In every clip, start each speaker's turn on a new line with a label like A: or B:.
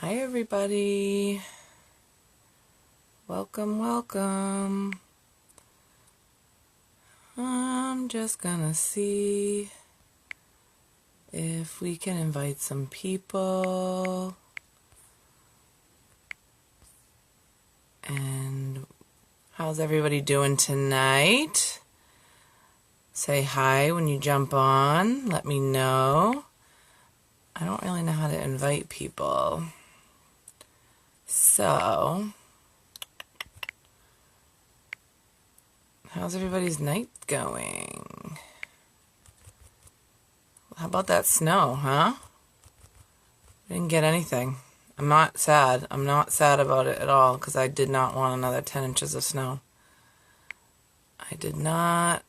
A: Hi everybody. Welcome, welcome. I'm just gonna see if we can invite some people. And how's everybody doing tonight? Say hi when you jump on. Let me know. I don't really know how to invite people. So, how's everybody's night going? How about that snow, huh? Didn't get anything. I'm not sad. I'm not sad about it at all because I did not want another 10 inches of snow. I did not.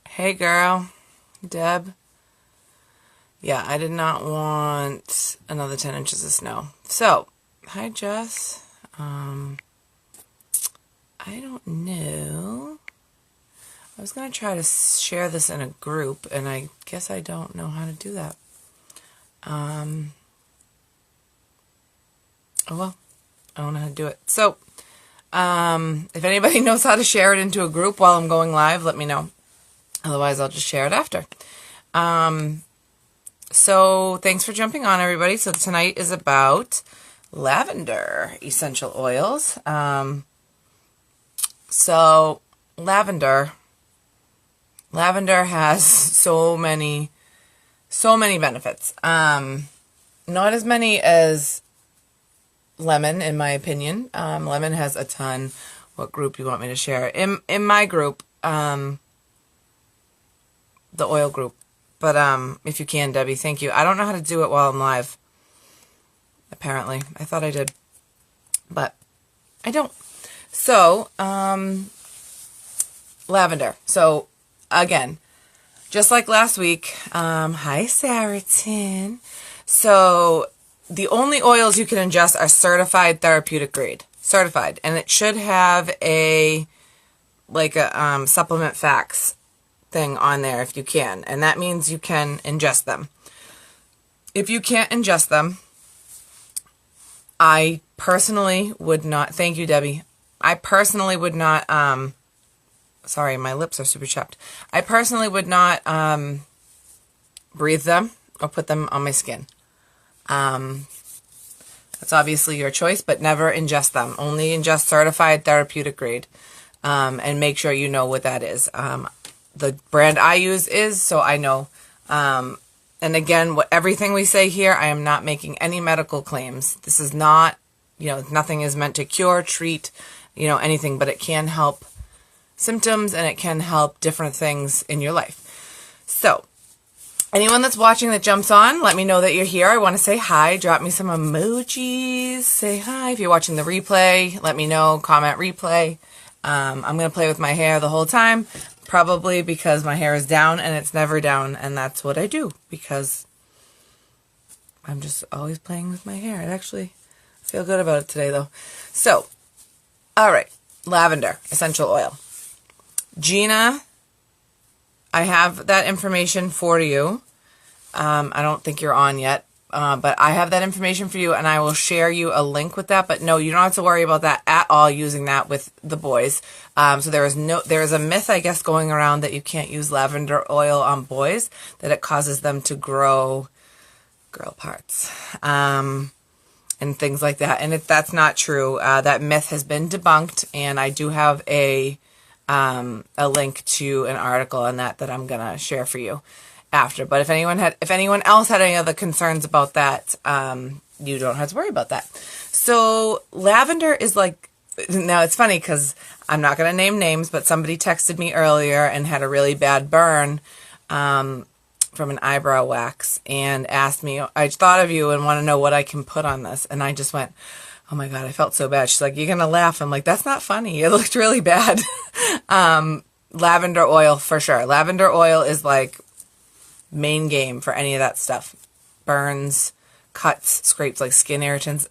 A: Hey girl, Deb. Yeah, I did not want another 10 inches of snow. So, hi Jess. I don't know. I was going to try to share this in a group, and I guess I don't know how to do that. Oh well, I don't know how to do it. So, if anybody knows how to share it into a group while I'm going live, let me know. Otherwise, I'll just share it after. So thanks for jumping on, everybody. So tonight is about lavender essential oils. So lavender has so many benefits. Not as many as lemon, in my opinion. Lemon has a ton. What group you want me to share? In my group, the oil group. But if you can, Debbie, thank you. I don't know how to do it while I'm live. Apparently. I thought I did. But I don't. So, lavender. So, again, just like last week, hi, Saratin. So, the only oils you can ingest are certified therapeutic grade. Certified. And it should have a supplement facts thing on there if you can, and that means you can ingest them. If you can't ingest them, I personally would not, thank you Debbie, I personally would not, sorry, my lips are super chapped. I personally would not breathe them or put them on my skin. That's obviously your choice, but never ingest them. Only ingest certified therapeutic grade, and make sure you know what that is. The brand I use is, so I know. And again, everything we say here, I am not making any medical claims. This is not, nothing is meant to cure, treat, anything, but it can help symptoms and it can help different things in your life. So, anyone that's watching that jumps on, let me know that you're here. I want to say hi. Drop me some emojis. Say hi. If you're watching the replay, let me know. Comment replay. I'm going to play with my hair the whole time. Probably because my hair is down and it's never down, and that's what I do because I'm just always playing with my hair. I actually feel good about it today though. So, all right, lavender essential oil. Gina, I have that information for you. I don't think you're on yet, but I have that information for you, and I will share you a link with that. But no, you don't have to worry about that at all using that with the boys. So there is a myth, I guess, going around that you can't use lavender oil on boys, that it causes them to grow girl parts, and things like that. And if that's not true, that myth has been debunked, and I do have a link to an article on that I'm gonna share for you after. But if anyone else had any other concerns about that, you don't have to worry about that. So lavender is now it's funny because I'm not going to name names, but somebody texted me earlier and had a really bad burn from an eyebrow wax and asked me, I thought of you and want to know what I can put on this. And I just went, oh my God, I felt so bad. She's like, you're going to laugh. I'm like, that's not funny. It looked really bad. Lavender oil for sure. Lavender oil is main game for any of that stuff. Burns, cuts, scrapes, skin irritants.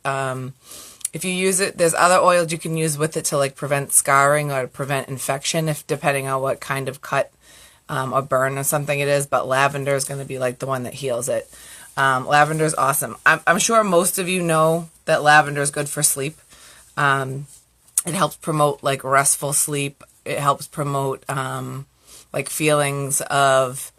A: If you use it, there's other oils you can use with it to prevent scarring or to prevent infection, depending on what kind of cut or burn or something it is. But lavender is going to be the one that heals it. Lavender is awesome. I'm sure most of you know that lavender is good for sleep. It helps promote like restful sleep. It helps promote like feelings of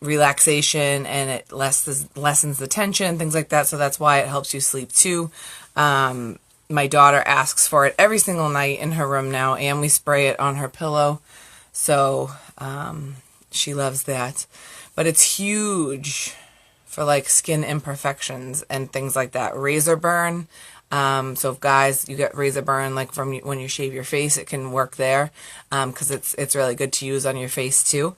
A: relaxation, and it lessens the tension, things like that. So that's why it helps you sleep too. My daughter asks for it every single night in her room now, and we spray it on her pillow. So she loves that. But it's huge for like skin imperfections and things like that. Razor burn. So if guys, you get razor burn like from when you shave your face, it can work there, because it's really good to use on your face too,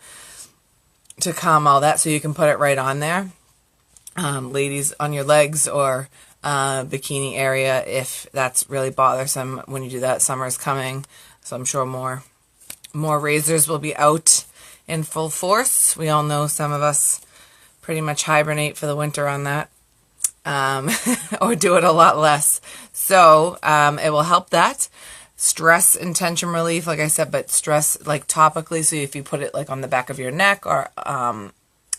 A: to calm all that. So you can put it right on there, ladies, on your legs or bikini area if that's really bothersome when you do that. Summer's coming, so I'm sure more razors will be out in full force. We all know some of us pretty much hibernate for the winter on that. Or do it a lot less. So it will help that. Stress and tension relief, like I said, but stress like topically. So if you put it like on the back of your neck or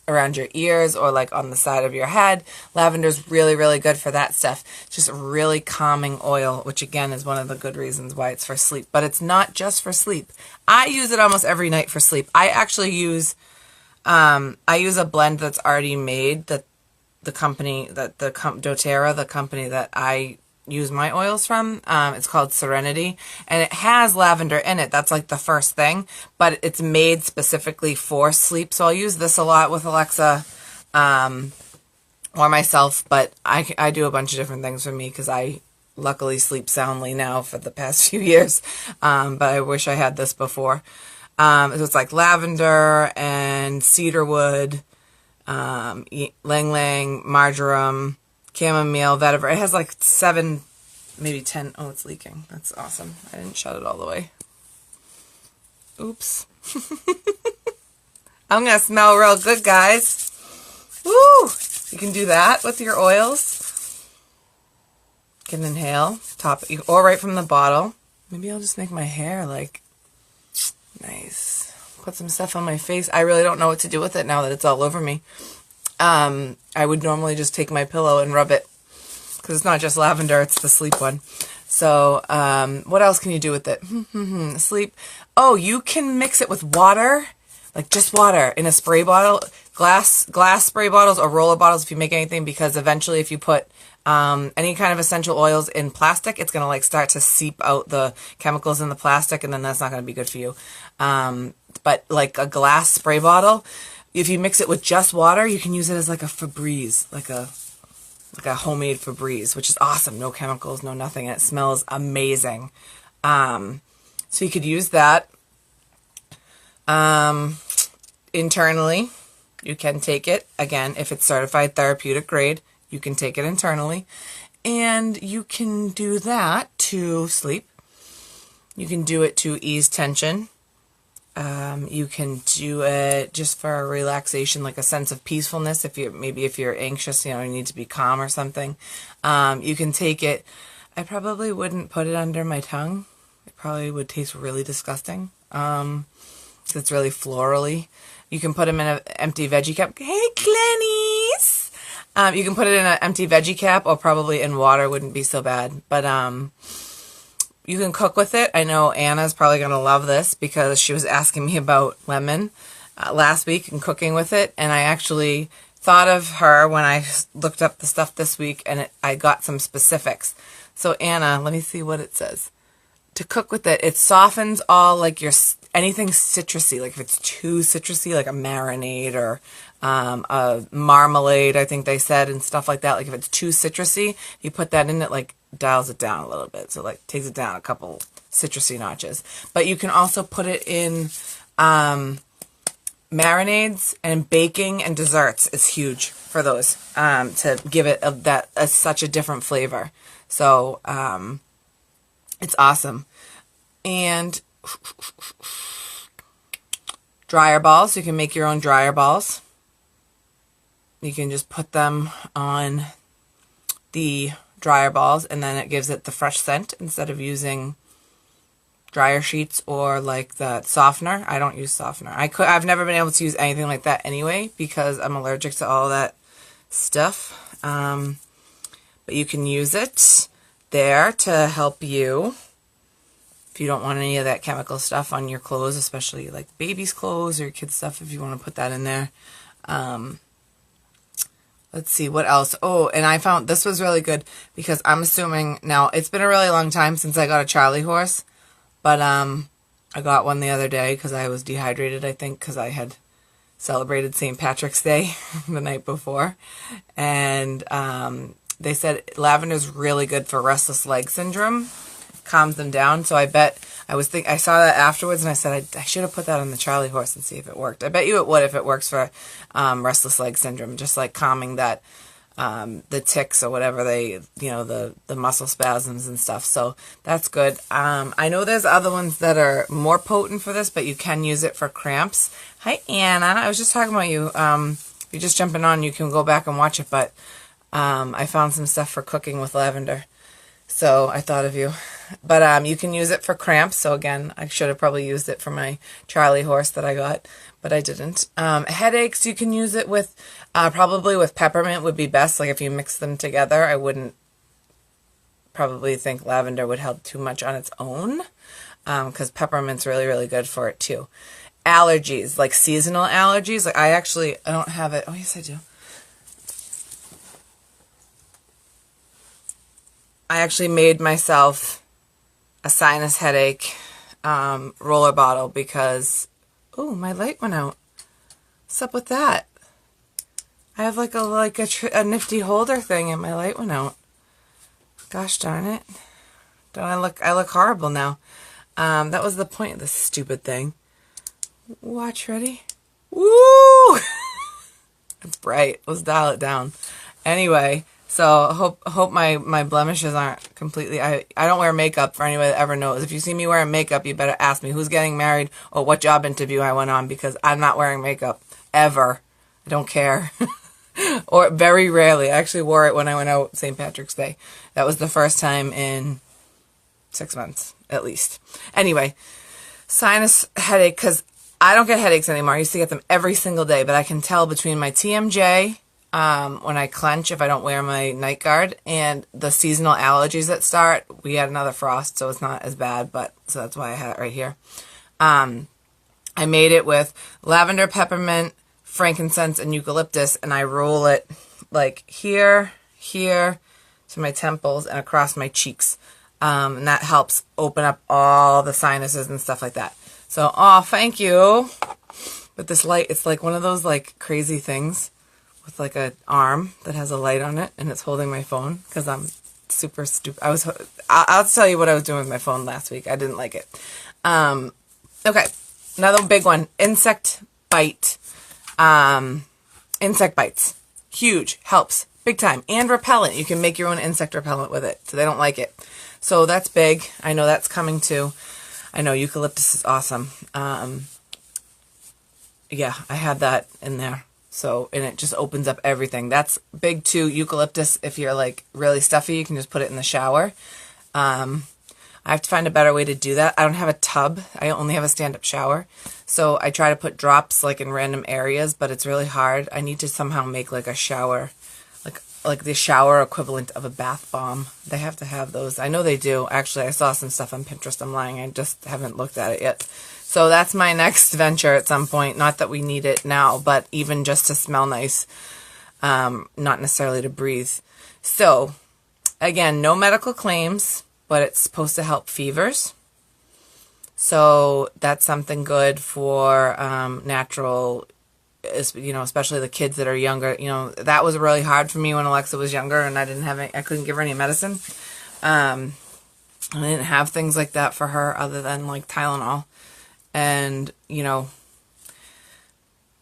A: around your ears or like on the side of your head, lavender is really, really good for that stuff. It's just a really calming oil, which again is one of the good reasons why it's for sleep. But it's not just for sleep. I use it almost every night for sleep. I actually use a blend that's already made, that the company that doTERRA, the company that I use my oils from, it's called Serenity, and it has lavender in it. That's like the first thing, but it's made specifically for sleep. So I'll use this a lot with Alexa or myself, but I do a bunch of different things for me because I luckily sleep soundly now for the past few years, but I wish I had this before. So it's like lavender and cedarwood, ylang ylang, marjoram, chamomile, vetiver. It has like 7, maybe 10. Oh, it's leaking. That's awesome. I didn't shut it all the way. Oops. I'm going to smell real good, guys. Woo! You can do that with your oils. You can inhale, or right from the bottle. Maybe I'll just make my hair like nice. Put some stuff on my face. I really don't know what to do with it now that it's all over me. I would normally just take my pillow and rub it, because it's not just lavender, it's the sleep one. So what else can you do with it? Sleep. Oh, you can mix it with water, like just water in a spray bottle, glass spray bottles or roller bottles if you make anything, because eventually if you put any kind of essential oils in plastic, it's going to like start to seep out the chemicals in the plastic, and then that's not going to be good for you. But like a glass spray bottle, if you mix it with just water, you can use it as like a Febreze, like a homemade Febreze, which is awesome. No chemicals, no nothing, and it smells amazing. So you could use that. Internally, you can take it. Again, if it's certified therapeutic grade, you can take it internally. And you can do that to sleep. You can do it to ease tension. You can do it just for a relaxation, like a sense of peacefulness. If you're anxious, you need to be calm or something. You can take it. I probably wouldn't put it under my tongue. It probably would taste really disgusting. 'Cause it's really florally. You can put them in an empty veggie cap. Hey, Clennies! You can put it in an empty veggie cap, or probably in water wouldn't be so bad. But you can cook with it. I know Anna's probably going to love this because she was asking me about lemon last week and cooking with it. And I actually thought of her when I looked up the stuff this week, and I got some specifics. So Anna, let me see what it says. To cook with it, it softens all like anything citrusy. Like if it's too citrusy, like a marinade or a marmalade, I think they said, and stuff like that. Like if it's too citrusy, you put that in, it like dials it down a little bit. So like takes it down a couple citrusy notches. But you can also put it in marinades, and baking and desserts is huge for those, to give it such a different flavor. So it's awesome. And dryer balls. You can make your own dryer balls. You can just put them on the dryer balls, and then it gives it the fresh scent instead of using dryer sheets or like the softener. I don't use softener. I've never been able to use anything like that anyway, because I'm allergic to all that stuff. But you can use it there to help you if you don't want any of that chemical stuff on your clothes, especially like baby's clothes or your kids' stuff, if you want to put that in there. Let's see, what else? Oh, and I found this was really good because I'm assuming, now it's been a really long time since I got a Charlie horse, but I got one the other day because I was dehydrated, I think, because I had celebrated St. Patrick's Day the night before. And they said lavender's really good for restless leg syndrome, calms them down. So I bet, I saw that afterwards and I said I should have put that on the Charlie horse and see if it worked. I bet you it would if it works for restless leg syndrome, just like calming that the tics or whatever the muscle spasms and stuff. So that's good. I know there's other ones that are more potent for this, but you can use it for cramps. Hi, Anna. I was just talking about you. If you're just jumping on, you can go back and watch it, but I found some stuff for cooking with lavender. So I thought of you. But you can use it for cramps. So again, I should have probably used it for my Charlie horse that I got, but I didn't. Headaches, you can use it with, probably with peppermint would be best. Like if you mix them together, I wouldn't probably think lavender would help too much on its own, because peppermint's really, really good for it too. Allergies, like seasonal allergies. Like I don't have it. Oh, yes, I do. I actually made myself a sinus headache roller bottle because, oh, my light went out. What's up with that? I have like a nifty holder thing and my light went out. Gosh darn it. Don't I look horrible now. That was the point of this stupid thing. Watch, ready? Woo! It's bright. Let's dial it down. Anyway, so hope my blemishes aren't completely. I don't wear makeup for anybody that ever knows. If you see me wearing makeup, you better ask me who's getting married or what job interview I went on, because I'm not wearing makeup ever. I don't care. Or very rarely. I actually wore it when I went out St. Patrick's Day. That was the first time in 6 months, at least. Anyway, sinus headache, because I don't get headaches anymore. I used to get them every single day, but I can tell between my TMJ, when I clench if I don't wear my night guard, and the seasonal allergies that start. We had another frost, so it's not as bad, but so that's why I had it right here. I made it with lavender, peppermint, frankincense, and eucalyptus, and I roll it like here to my temples and across my cheeks. And that helps open up all the sinuses and stuff like that. So, oh, thank you. But this light, it's like one of those like crazy things with like an arm that has a light on it, and it's holding my phone because I'm super stupid. I'll tell you what I was doing with my phone last week. I didn't like it. Okay, another big one, insect bite. Insect bites, huge, helps big time, and repellent. You can make your own insect repellent with it, so they don't like it. So that's big. I know that's coming too. I know eucalyptus is awesome. Yeah, I had that in there. So, and it just opens up everything. That's big too. Eucalyptus, if you're like really stuffy, you can just put it in the shower. I have to find a better way to do that. I don't have a tub. I only have a stand-up shower. So I try to put drops like in random areas, but it's really hard. I need to somehow make like a shower, like the shower equivalent of a bath bomb. They have to have those. I know they do. Actually, I saw some stuff on Pinterest. I'm lying. I just haven't looked at it yet. So that's my next venture at some point. Not that we need it now, but even just to smell nice, not necessarily to breathe. So again, no medical claims, but it's supposed to help fevers. So that's something good for natural, especially the kids that are younger. That was really hard for me when Alexa was younger and I couldn't give her any medicine. I didn't have things like that for her other than like Tylenol. And,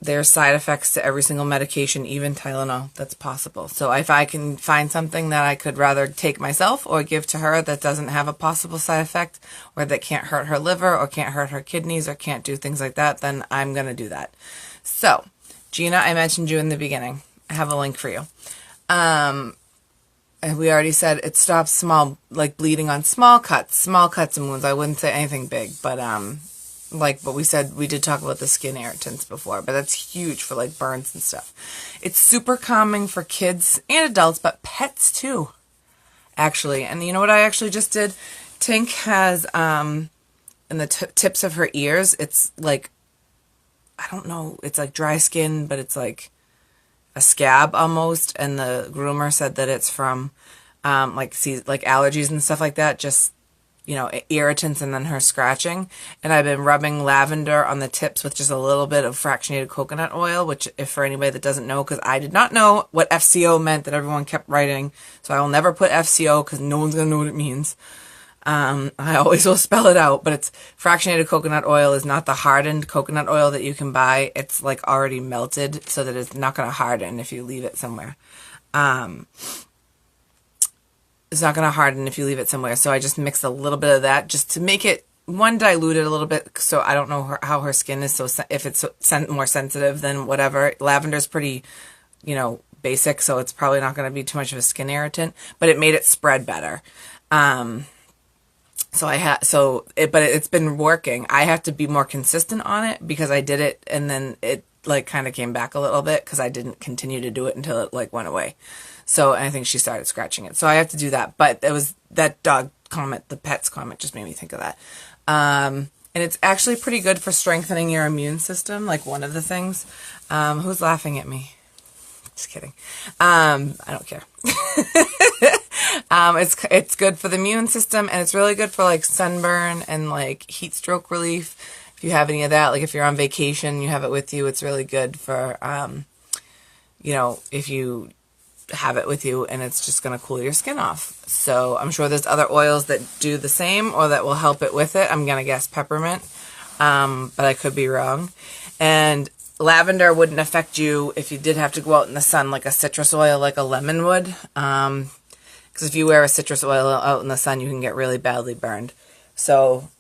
A: there's side effects to every single medication, even Tylenol, that's possible. So if I can find something that I could rather take myself or give to her that doesn't have a possible side effect, or that can't hurt her liver or can't hurt her kidneys or can't do things like that, then I'm going to do that. So, Gina, I mentioned you in the beginning. I have a link for you. And we already said it stops bleeding on small cuts and wounds. I wouldn't say anything big, but Like, but we did talk about the skin irritants before, but that's huge for like burns and stuff. It's super calming for kids and adults, but pets too, actually. And you know what I actually just did? Tink has, in the tips of her ears, it's like, I don't know, it's like dry skin, but it's like a scab almost. And the groomer said that it's from, like allergies and stuff like that, just, you know, irritants and then her scratching. And I've been rubbing lavender on the tips with just a little bit of fractionated coconut oil, which, if for anybody that doesn't know, because I did not know what FCO meant that everyone kept writing. So I will never put FCO because no one's going to know what it means. I always will spell it out, but it's fractionated coconut oil is not the hardened coconut oil that you can buy. It's like already melted so that it's not going to harden if you leave it somewhere. It's not going to harden if you leave it somewhere. So I just mixed a little bit of that just to make it, one, dilute it a little bit. So I don't know how her skin is. So if it's more sensitive than whatever, lavender's pretty, you know, basic. So it's probably not going to be too much of a skin irritant, but it made it spread better. But it's been working. I have to be more consistent on it because I did it and then it like kind of came back a little bit because I didn't continue to do it until it like went away. So I think she started scratching it. So I have to do that. But it was that dog comment, the pets comment, just made me think of that. And it's actually pretty good for strengthening your immune system. Like one of the things. Who's laughing at me? Just kidding. I don't care. It's good for the immune system, and it's really good for like sunburn and like heat stroke relief. If you have any of that, like if you're on vacation, you have it with you. It's really good for, you know, if you have it with you, and it's just going to cool your skin off. So I'm sure there's other oils that do the same or that will help it with it. I'm going to guess peppermint, but I could be wrong. And lavender wouldn't affect you if you did have to go out in the sun like a citrus oil, like a lemon would. Because if you wear a citrus oil out in the sun, you can get really badly burned. So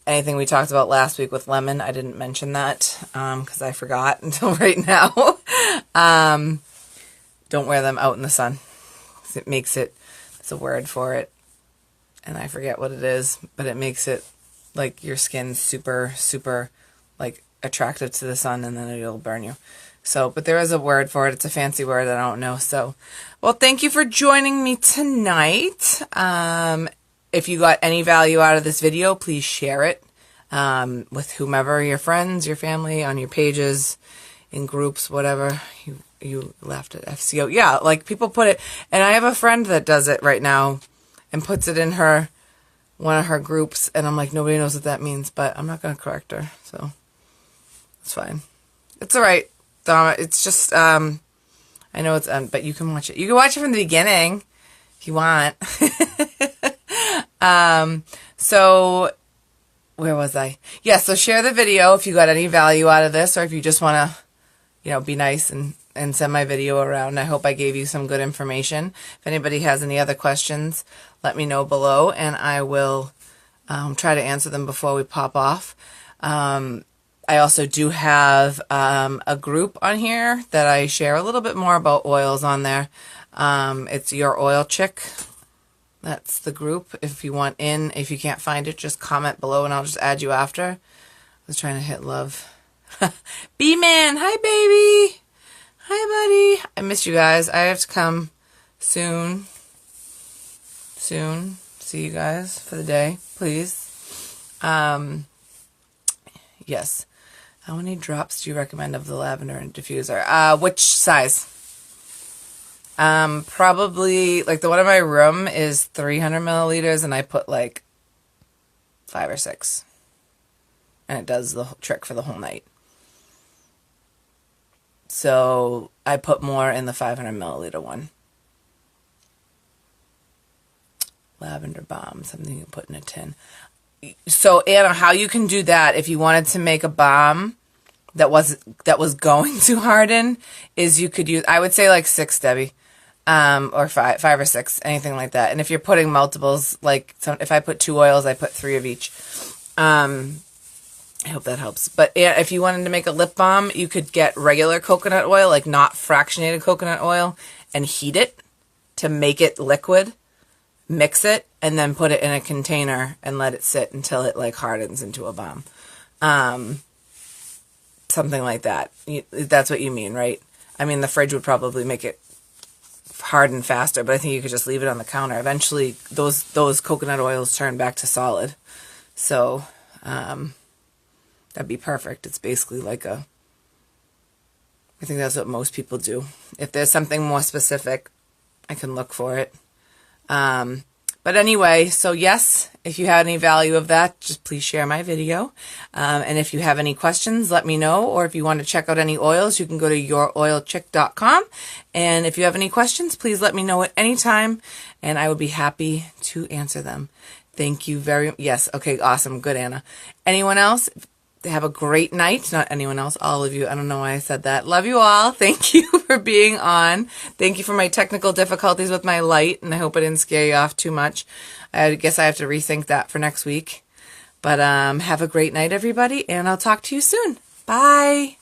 A: anything we talked about last week with lemon, I didn't mention that because I forgot until right now. Don't wear them out in the sun. It makes it, it's a word for it, and I forget what it is, but it makes it like your skin super, super like attractive to the sun, and then it'll burn you. So, but there is a word for it. It's a fancy word I don't know. So, well, thank you for joining me tonight. If you got any value out of this video, please share it with whomever, your friends, your family, on your pages, in groups, whatever. You laughed at FCO. Yeah, like people put it, and I have a friend that does it right now and puts it in one of her groups, and I'm like, nobody knows what that means, but I'm not going to correct her, so it's fine. It's all right. It's just, I know it's, but you can watch it. You can watch it from the beginning if you want. So where was I? Yeah, so share the video if you got any value out of this, or if you just want to, you know, be nice and send my video around. I hope I gave you some good information. If anybody has any other questions, let me know below, and I will try to answer them before we pop off. I also do have a group on here that I share a little bit more about oils on there. It's Your Oil Chick. That's the group. If you want in, if you can't find it, just comment below and I'll just add you after. I was trying to hit love. B-Man, hi baby. Hi buddy. I missed you guys. I have to come soon. See you guys for the day, please. Yes. How many drops do you recommend of the lavender and diffuser? Which size? Probably, like the one in my room is 300 milliliters, and I put like 5 or 6. And it does the trick for the whole night. So I put more in the 500 milliliter one. Lavender balm, something you can put in a tin. So Anna, how you can do that if you wanted to make a balm that was going to harden is you could use, I would say like 6, Debbie, or 5 or 6, anything like that. And if you're putting multiples, like if I put 2 oils, I put 3 of each. I hope that helps. But if you wanted to make a lip balm, you could get regular coconut oil, like not fractionated coconut oil, and heat it to make it liquid. Mix it, and then put it in a container and let it sit until it like hardens into a balm. Something like that. That's what you mean, right? I mean, the fridge would probably make it harden faster, but I think you could just leave it on the counter. Eventually, those coconut oils turn back to solid. So, that'd be perfect. It's basically like I think that's what most people do. If there's something more specific, I can look for it. But anyway, so yes, if you had any value of that, just please share my video. And if you have any questions, let me know. Or if you want to check out any oils, you can go to youroilchick.com. And if you have any questions, please let me know at any time, and I would be happy to answer them. Thank you very much. Yes, okay, awesome. Good, Anna. Anyone else? Have a great night. Not anyone else, all of you. I don't know why I said that. Love you all. Thank you for being on. Thank you for my technical difficulties with my light, and I hope I didn't scare you off too much. I guess I have to rethink that for next week. But have a great night, everybody, and I'll talk to you soon. Bye.